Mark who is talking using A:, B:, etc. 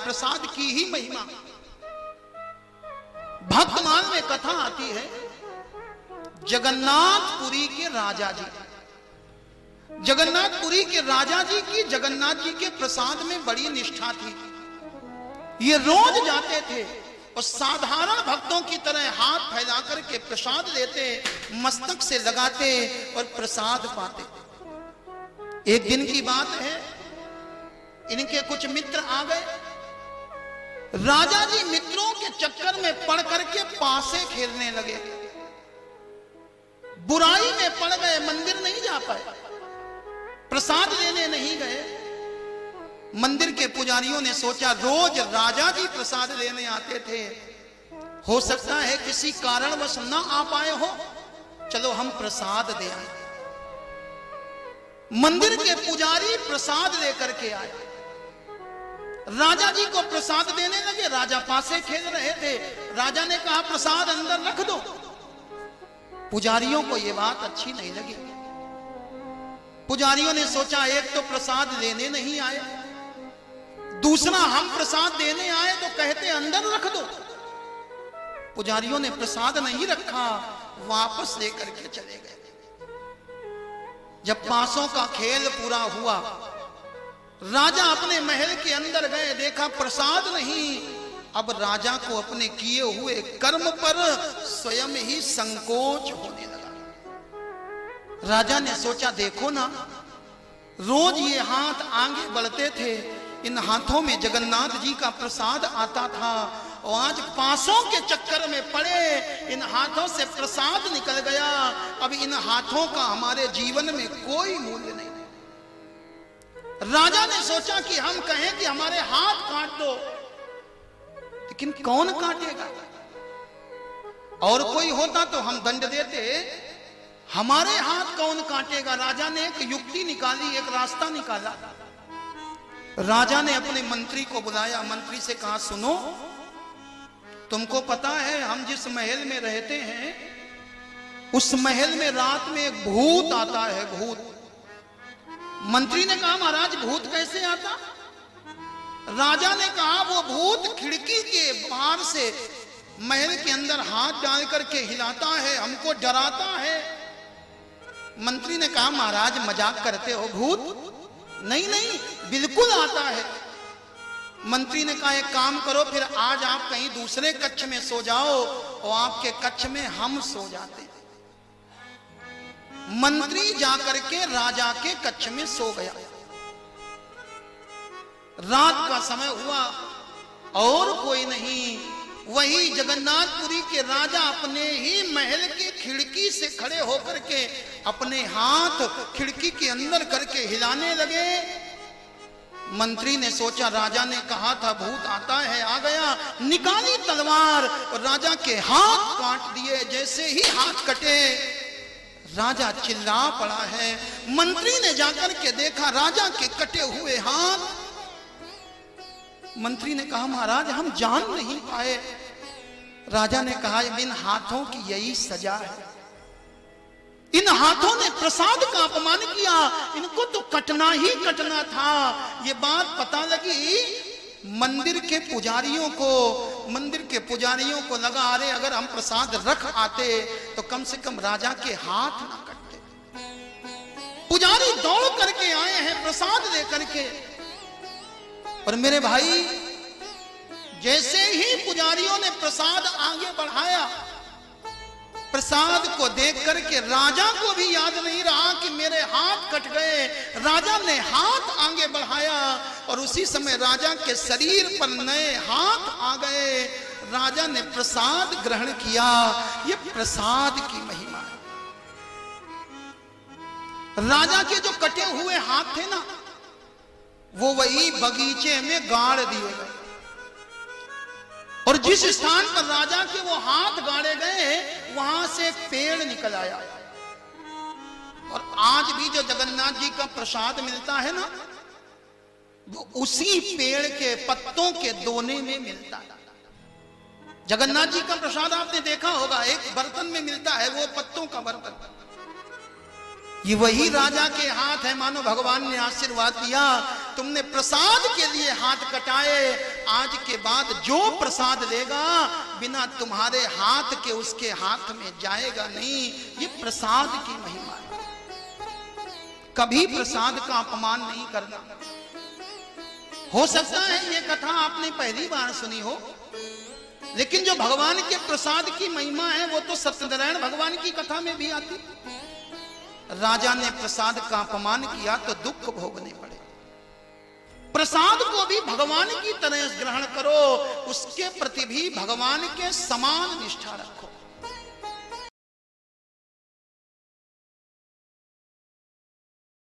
A: प्रसाद की ही महिमा। भक्तमाल में कथा आती है, जगन्नाथपुरी के राजा जी, जगन्नाथपुरी के राजा जी की जगन्नाथ जी के प्रसाद में बड़ी निष्ठा थी। ये रोज जाते थे और साधारण भक्तों की तरह हाथ फैला करके प्रसाद लेते, मस्तक से लगाते और प्रसाद पाते। एक दिन की बात है, इनके कुछ मित्र आ गए। राजा जी मित्रों के चक्कर में पड़ करके पासे खेलने लगे, बुराई में पड़ गए, मंदिर नहीं जा पाए, प्रसाद लेने नहीं गए। मंदिर के पुजारियों ने सोचा रोज राजा जी प्रसाद लेने आते थे, हो सकता है किसी कारणवश न आ पाए हो, चलो हम प्रसाद दे आए। मंदिर के पुजारी प्रसाद लेकर के आए, राजा जी को प्रसाद देने लगे। राजा पासे खेल रहे थे, राजा ने कहा प्रसाद अंदर रख दो। पुजारियों को यह बात अच्छी नहीं लगी। पुजारियों ने सोचा एक तो प्रसाद लेने नहीं आए, दूसरा हम प्रसाद देने आए तो कहते अंदर रख दो। पुजारियों ने प्रसाद नहीं रखा, वापस लेकर के चले गए। जब पासों का खेल पूरा हुआ, राजा अपने महल के अंदर गए, देखा प्रसाद नहीं। अब राजा को अपने किए हुए कर्म पर स्वयं ही संकोच होने लगा। राजा ने सोचा देखो ना, रोज ये हाथ आगे बढ़ते थे, इन हाथों में जगन्नाथ जी का प्रसाद आता था, और आज पासों के चक्कर में पड़े इन हाथों से प्रसाद निकल गया। अब इन हाथों का हमारे जीवन में कोई मूल्य नहीं। राजा ने सोचा कि हम कहें कि हमारे हाथ काट दो, लेकिन कौन काटेगा? और कोई होता तो हम दंड देते, हमारे हाथ कौन काटेगा? राजा ने एक युक्ति निकाली, एक रास्ता निकाला। राजा ने अपने मंत्री को बुलाया, मंत्री से कहा सुनो, तुमको पता है हम जिस महल में रहते हैं उस महल में रात में एक भूत आता है, भूत। मंत्री ने कहा महाराज भूत कैसे आता? राजा ने कहा वो भूत खिड़की के बाहर से महल के अंदर हाथ डाल करके हिलाता है, हमको डराता है। मंत्री ने कहा महाराज मजाक करते हो, भूत नहीं नहीं बिल्कुल आता है। मंत्री ने कहा एक काम करो, फिर आज आप कहीं दूसरे कक्ष में सो जाओ और आपके कक्ष में हम सो जाते। मंत्री जाकर के राजा के कक्ष में सो गया। रात का समय हुआ और कोई नहीं, वही जगन्नाथपुरी के राजा अपने ही महल की खिड़की से खड़े होकर के अपने हाथ खिड़की के अंदर करके हिलाने लगे। मंत्री ने सोचा राजा ने कहा था भूत आता है, आ गया, निकाली तलवार और राजा के हाथ काट दिए। जैसे ही हाथ कटे राजा चिल्ला पड़ा है। मंत्री ने जाकर के देखा राजा के कटे हुए हाथ। मंत्री ने कहा महाराज हम जान नहीं पाए। राजा ने कहा इन हाथों की यही सजा है, इन हाथों ने प्रसाद का अपमान किया, इनको तो कटना ही कटना था। ये बात पता लगी मंदिर के पुजारियों को लगा अरे अगर हम प्रसाद रख आते तो कम से कम राजा के हाथ ना कटते। पुजारी दौड़ करके आए हैं प्रसाद लेकर के, और मेरे भाई जैसे ही पुजारियों ने प्रसाद आगे बढ़ाया, प्रसाद को देख करके राजा को भी याद नहीं रहा कि मेरे हाथ कट गए। राजा ने हाथ आगे बढ़ाया और उसी समय राजा के शरीर पर नए हाथ आ गए। राजा ने प्रसाद ग्रहण किया। ये प्रसाद की महिमा है। राजा के जो कटे हुए हाथ थे ना, वो वही बगीचे में गाड़ दिए गए, और जिस स्थान पर राजा के वो हाथ गाड़े गए वहां से पेड़ निकल आया। और आज भी जो जगन्नाथ जी का प्रसाद मिलता है ना, वो उसी पेड़ के पत्तों के दोने में मिलता है। जगन्नाथ जी का प्रसाद आपने देखा होगा, एक बर्तन में मिलता है, वो पत्तों का बर्तन। ये वही राजा के हाथ है, मानो भगवान ने आशीर्वाद दिया, तुमने प्रसाद के लिए हाथ कटाए, आज के बाद जो प्रसाद लेगा बिना तुम्हारे हाथ के उसके हाथ में जाएगा नहीं। ये प्रसाद की महिमा है, कभी प्रसाद का अपमान नहीं करना। हो सकता है ये कथा आपने पहली बार सुनी हो, लेकिन जो भगवान के प्रसाद की महिमा है वो तो सत्यनारायण भगवान की कथा में भी आती। राजा ने प्रसाद का अपमान किया तो दुख भोगने पड़े। प्रसाद को भी भगवान की तरह ग्रहण करो, उसके प्रति भी भगवान के समान निष्ठा रखो।